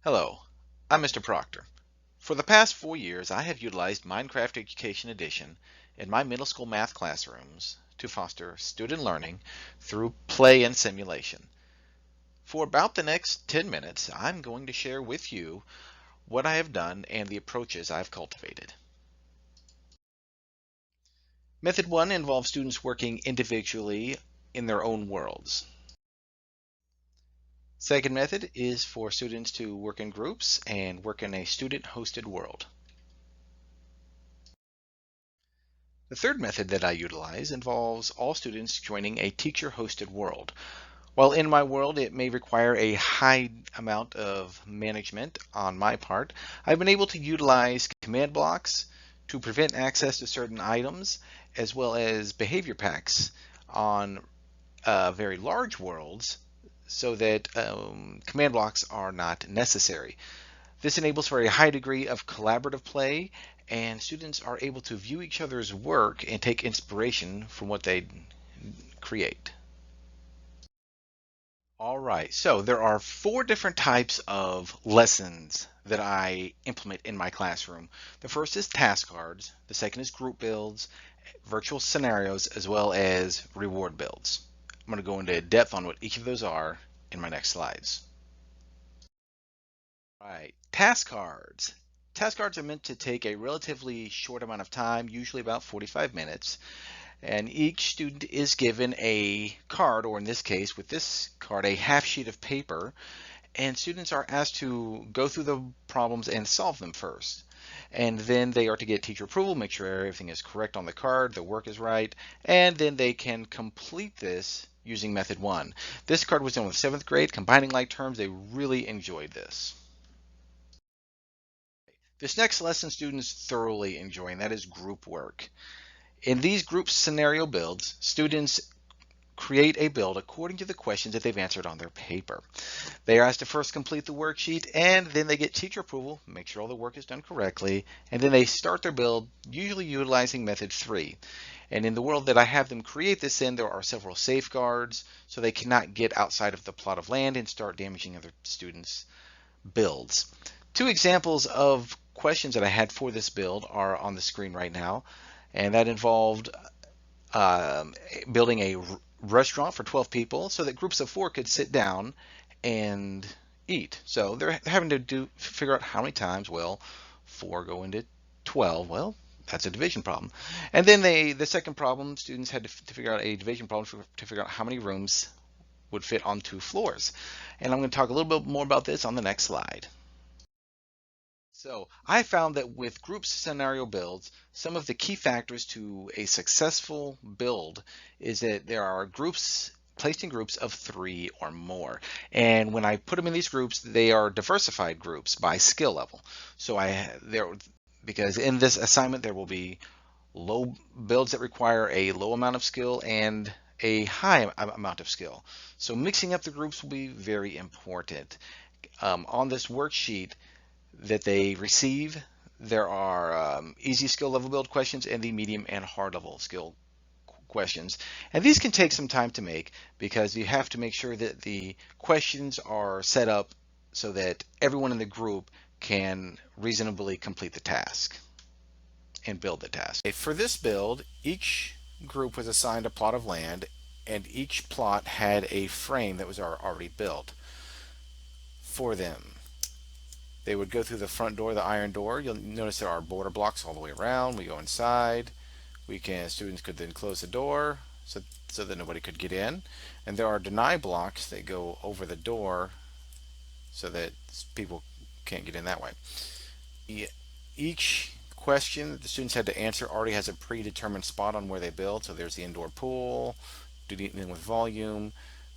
Hello, I'm Mr. Proctor. For the past 4 years, I have utilized Minecraft Education Edition in my middle school math classrooms to foster student learning through play and simulation. For about the next 10 minutes, I'm going to share with you what I have done and the approaches I've cultivated. Method 1 involves students working individually in their own worlds. Second method is for students to work in groups and work in a student-hosted world. The third method that I utilize involves all students joining a teacher-hosted world. While in my world it may require a high amount of management on my part, I've been able to utilize command blocks to prevent access to certain items, as well as behavior packs on very large worlds so that command blocks are not necessary. This enables for a high degree of collaborative play, and students are able to view each other's work and take inspiration from what they create. All right, so there are four different types of lessons that I implement in my classroom. The first is task cards, the second is group builds, virtual scenarios, as well as reward builds. I'm going to go into depth on what each of those are in my next slides. Right. Task cards. Task cards are meant to take a relatively short amount of time, usually about 45 minutes, and each student is given a card, or in this case, with this card, a half sheet of paper, and students are asked to go through the problems and solve them first. And then they are to get teacher approval, make sure everything is correct on the card, the work is right, and then they can complete this using method 1. This card was done with 7th grade, combining like terms. They really enjoyed this. This next lesson students thoroughly enjoy, and that is group work. In these group scenario builds, students create a build according to the questions that they've answered on their paper. They are asked to first complete the worksheet, and then they get teacher approval, make sure all the work is done correctly, and then they start their build, usually utilizing method 3. And in the world that I have them create this in, there are several safeguards, so they cannot get outside of the plot of land and start damaging other students' builds. Two examples of questions that I had for this build are on the screen right now, and that involved um, building a restaurant for 12 people so that groups of 4 could sit down and eat. So they're having to figure out how many times will 4 go into 12. Well, that's a division problem. And then the second problem, students had to figure out a division problem to figure out how many rooms would fit on 2 floors. And I'm going to talk a little bit more about this on the next slide. So I found that with group scenario builds, some of the key factors to a successful build is that there are groups placed in groups of 3 or more. And when I put them in these groups, they are diversified groups by skill level. So because in this assignment there will be low builds that require a low amount of skill and a high amount of skill. So mixing up the groups will be very important. On this worksheet, that they receive, there are easy skill level build questions and the medium and hard level skill questions. And these can take some time to make because you have to make sure that the questions are set up so that everyone in the group can reasonably complete the task and build the task. For this build, each group was assigned a plot of land and each plot had a frame that was already built for them. They would go through the front door, the iron door. You'll notice there are border blocks all the way around. We go inside. Students could then close the door so that nobody could get in. And there are deny blocks that go over the door so that people can't get in that way. Each question that the students had to answer already has a predetermined spot on where they build. So there's the indoor pool, do anything with volume,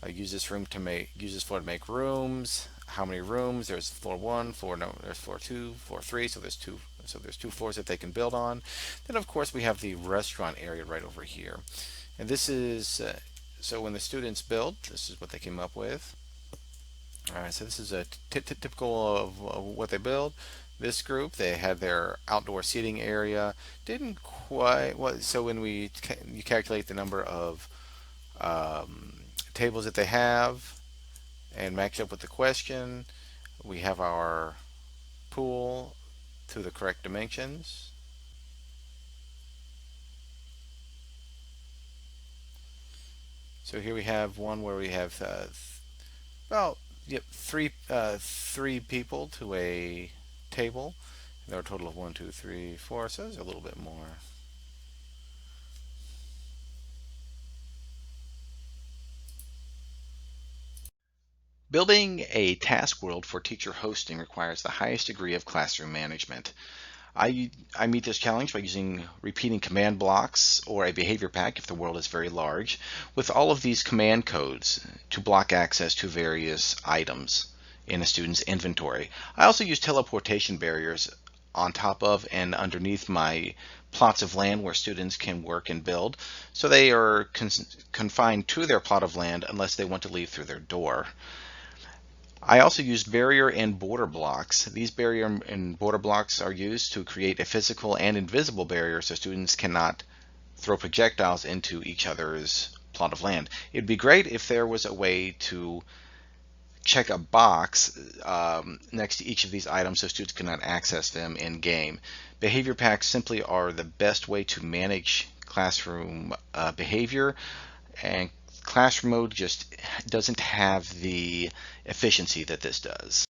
use this floor to make rooms. How many rooms? There's floor one, floor no, there's floor two, floor three. So there's two floors that they can build on. Then of course we have the restaurant area right over here, and this is so when the students build, this is what they came up with. All right, so this is a typical of what they build. This group, they had their outdoor seating area. Didn't quite what. So when you calculate the number of tables that they have and match up with the question, We have our pool to the correct dimensions. So here we have one where we have well, yep, three people to a table. There are a total of one, two, three, four. So there's a little bit more. Building a task world for teacher hosting requires the highest degree of classroom management. I meet this challenge by using repeating command blocks or a behavior pack if the world is very large, with all of these command codes to block access to various items in a student's inventory. I also use teleportation barriers on top of and underneath my plots of land where students can work and build, so they are confined to their plot of land unless they want to leave through their door. I also use barrier and border blocks. These barrier and border blocks are used to create a physical and invisible barrier so students cannot throw projectiles into each other's plot of land. It'd be great if there was a way to check a box next to each of these items so students cannot access them in game. Behavior packs simply are the best way to manage classroom behavior, and classroom mode just doesn't have the efficiency that this does.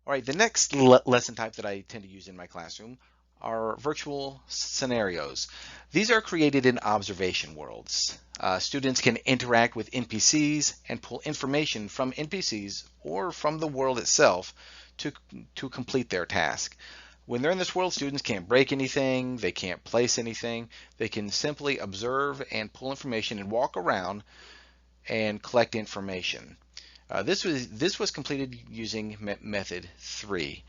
All right, the next lesson type that I tend to use in my classroom are virtual scenarios. These are created in observation worlds. Students can interact with NPCs and pull information from NPCs or from the world itself to, to complete their task. When they're in this world, students can't break anything, they can't place anything. They can simply observe and pull information and walk around and collect information. This was completed using method 3.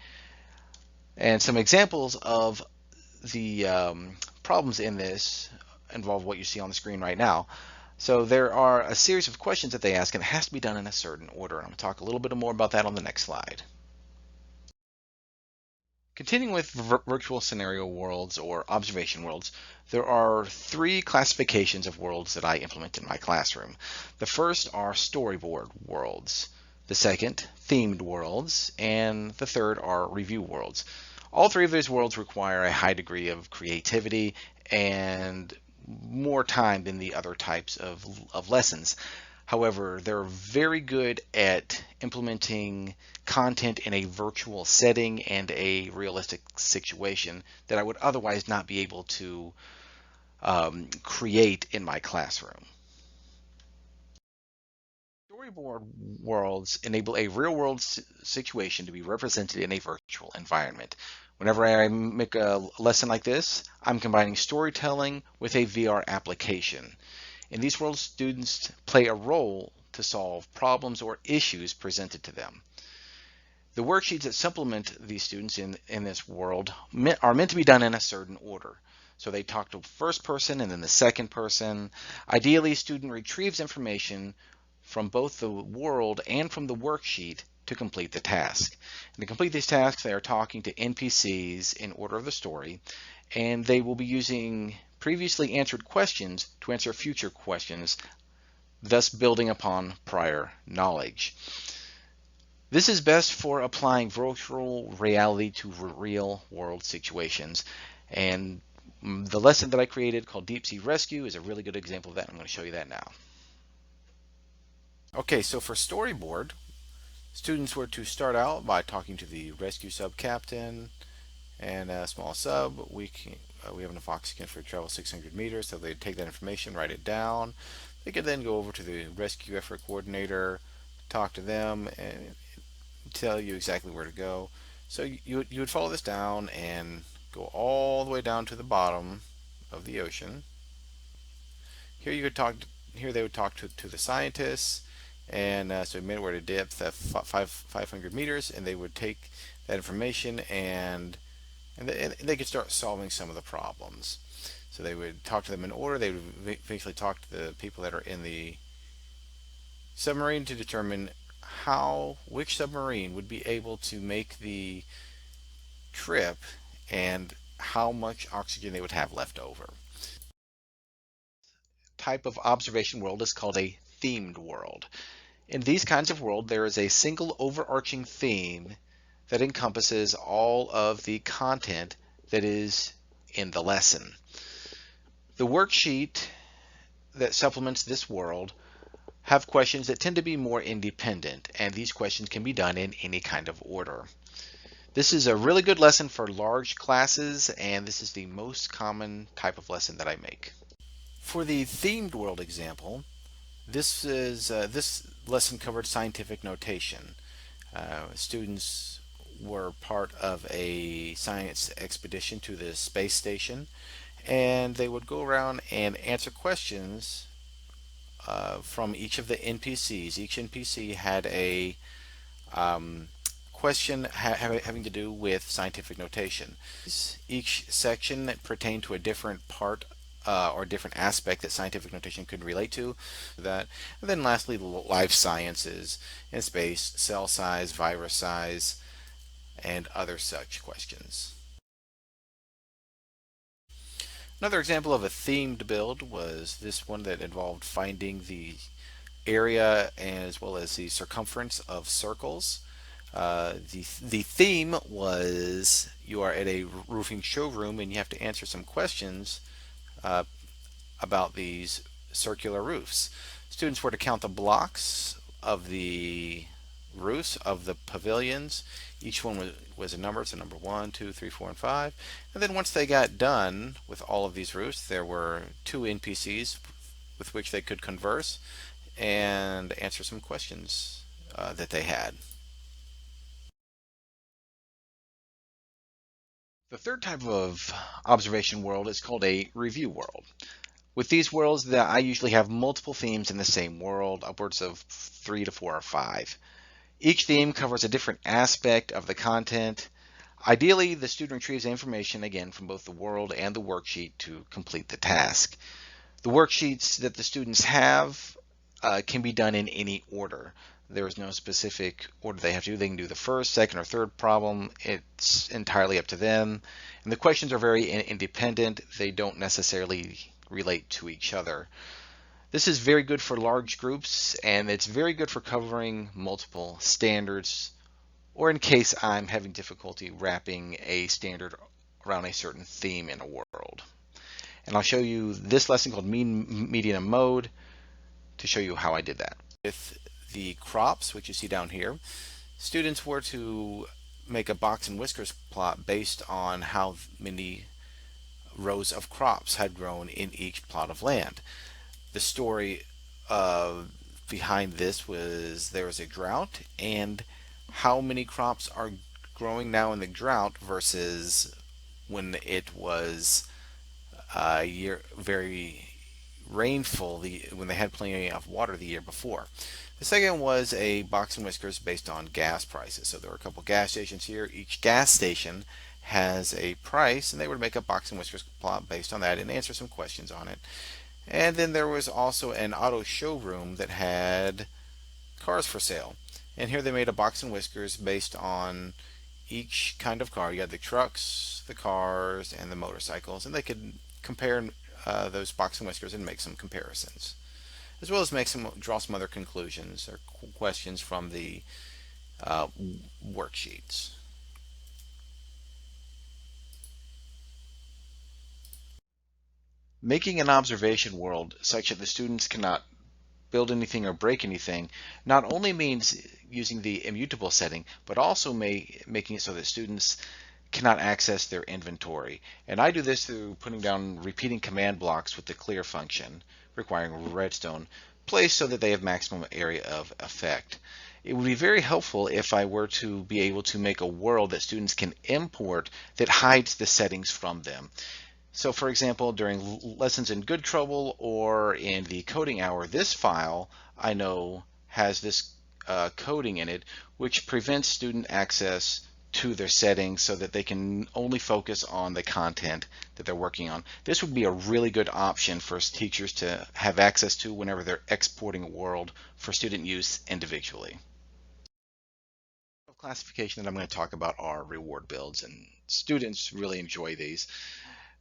And some examples of the problems in this involve what you see on the screen right now. So there are a series of questions that they ask, and it has to be done in a certain order. I'm going to talk a little bit more about that on the next slide. Continuing with virtual scenario worlds or observation worlds, there are three classifications of worlds that I implement in my classroom. The first are storyboard worlds, the second, themed worlds, and the third are review worlds. All three of these worlds require a high degree of creativity and more time than the other types of lessons. However, they're very good at implementing content in a virtual setting and a realistic situation that I would otherwise not be able to create in my classroom. Storyboard worlds enable a real world situation to be represented in a virtual environment. Whenever I make a lesson like this, I'm combining storytelling with a VR application. In these worlds, students play a role to solve problems or issues presented to them. The worksheets that supplement these students in this world are meant to be done in a certain order. So they talk to first person and then the second person. Ideally, a student retrieves information from both the world and from the worksheet to complete the task. And to complete these tasks, they are talking to NPCs in order of the story, and they will be using previously answered questions to answer future questions, thus building upon prior knowledge. This is best for applying virtual reality to real world situations. And the lesson that I created called Deep Sea Rescue is a really good example of that. I'm going to show you that now. Okay, so for storyboard, students were to start out by talking to the rescue sub captain and a small sub. We have enough oxygen for travel 600 meters, so they take that information, write it down. They could then go over to the rescue effort coordinator, talk to them, and tell you exactly where to go. So you would follow this down and go all the way down to the bottom of the ocean. Here you could talk. Here they would talk to the scientists, and so we made it where to depth of 500 meters, and they would take that information and they could start solving some of the problems. So they would talk to them in order. They would basically talk to the people that are in the submarine to determine which submarine would be able to make the trip and how much oxygen they would have left over. Type of observation world is called a themed world. In these kinds of world, there is a single overarching theme that encompasses all of the content that is in the lesson. The worksheet that supplements this world have questions that tend to be more independent, and these questions can be done in any kind of order. This is a really good lesson for large classes, and this is the most common type of lesson that I make. For the themed world example, this lesson covered scientific notation. Students were part of a science expedition to the space station, and they would go around and answer questions from each of the NPCs. Each NPC had a um, question having to do with scientific notation. Each section pertained to a different part or different aspect that scientific notation could relate to. That, and then lastly, life sciences in space, cell size, virus size, and other such questions. Another example of a themed build was this one that involved finding the area as well as the circumference of circles. The theme was you are at a roofing showroom and you have to answer some questions uh, about these circular roofs. Students were to count the blocks of the roofs of the pavilions. Each one was a number, so number 1, 2, 3, 4, and 5. And then once they got done with all of these roofs, there were 2 NPCs with which they could converse and answer some questions that they had. The third type of observation world is called a review world. With these worlds, I usually have multiple themes in the same world, upwards of 3 to 4 or 5. Each theme covers a different aspect of the content. Ideally, the student retrieves information again from both the world and the worksheet to complete the task. The worksheets that the students have can be done in any order. There is no specific order they have to do. They can do the first, second, or third problem. It's entirely up to them. And the questions are very independent. They don't necessarily relate to each other. This is very good for large groups, and it's very good for covering multiple standards, or in case I'm having difficulty wrapping a standard around a certain theme in a world. And I'll show you this lesson called mean, median, and mode to show you how I did that. With the crops, which you see down here, students were to make a box and whiskers plot based on how many rows of crops had grown in each plot of land. The story behind this was there was a drought, and how many crops are growing now in the drought versus when it was a year very rainful, when they had plenty of water the year before. The second was a box and whiskers based on gas prices. So there were a couple gas stations here. Each gas station has a price, and they would make a box and whiskers plot based on that and answer some questions on it. And then there was also an auto showroom that had cars for sale. And here they made a box and whiskers based on each kind of car. You had the trucks, the cars, and the motorcycles, and they could compare those box and whiskers and make some comparisons, as well as draw some other conclusions or questions from the uh, worksheets. Making an observation world such that the students cannot build anything or break anything not only means using the immutable setting, but also making it so that students cannot access their inventory. And I do this through putting down repeating command blocks with the clear function, requiring redstone, placed so that they have maximum area of effect. It would be very helpful if I were to be able to make a world that students can import that hides the settings from them. So for example, during lessons in Good Trouble or in the coding hour, this file I know has this coding in it, which prevents student access to their settings so that they can only focus on the content that they're working on. This would be a really good option for teachers to have access to whenever they're exporting a world for student use individually. Classification that I'm going to talk about are reward builds, and students really enjoy these.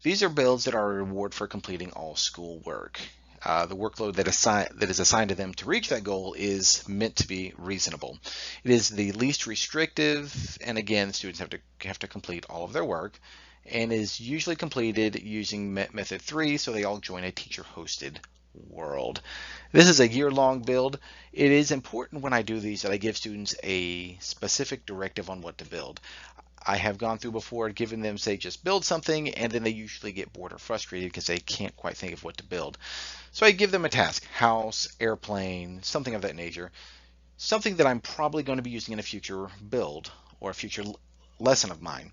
These are builds that are a reward for completing all school work. The workload that is assigned to them to reach that goal is meant to be reasonable. It is the least restrictive, and again, students have to complete all of their work, and is usually completed using method 3, so they all join a teacher-hosted world. This is a year-long build. It is important when I do these that I give students a specific directive on what to build. I have gone through before, given them, say, just build something, and then they usually get bored or frustrated because they can't quite think of what to build. So I give them a task, house, airplane, something of that nature, something that I'm probably going to be using in a future build or a future lesson of mine.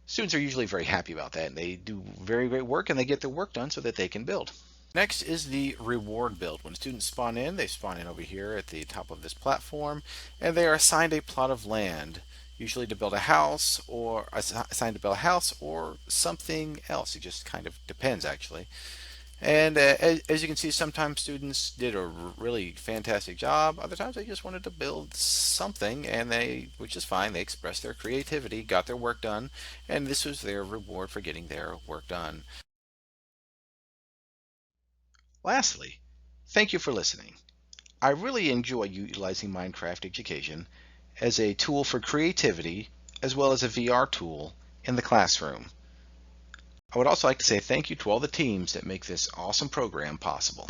Students are usually very happy about that, and they do very great work, and they get their work done so that they can build. Next is the reward build. When students spawn in, they spawn in over here at the top of this platform, and they are assigned a plot of land, usually to build a house, or assigned to build a house or something else. It just kind of depends, actually. And as you can see, sometimes students did a really fantastic job. Other times they just wanted to build something, and which is fine. They expressed their creativity, got their work done, and this was their reward for getting their work done. Lastly, thank you for listening. I really enjoy utilizing Minecraft Education as a tool for creativity as well as a VR tool in the classroom. I would also like to say thank you to all the teams that make this awesome program possible.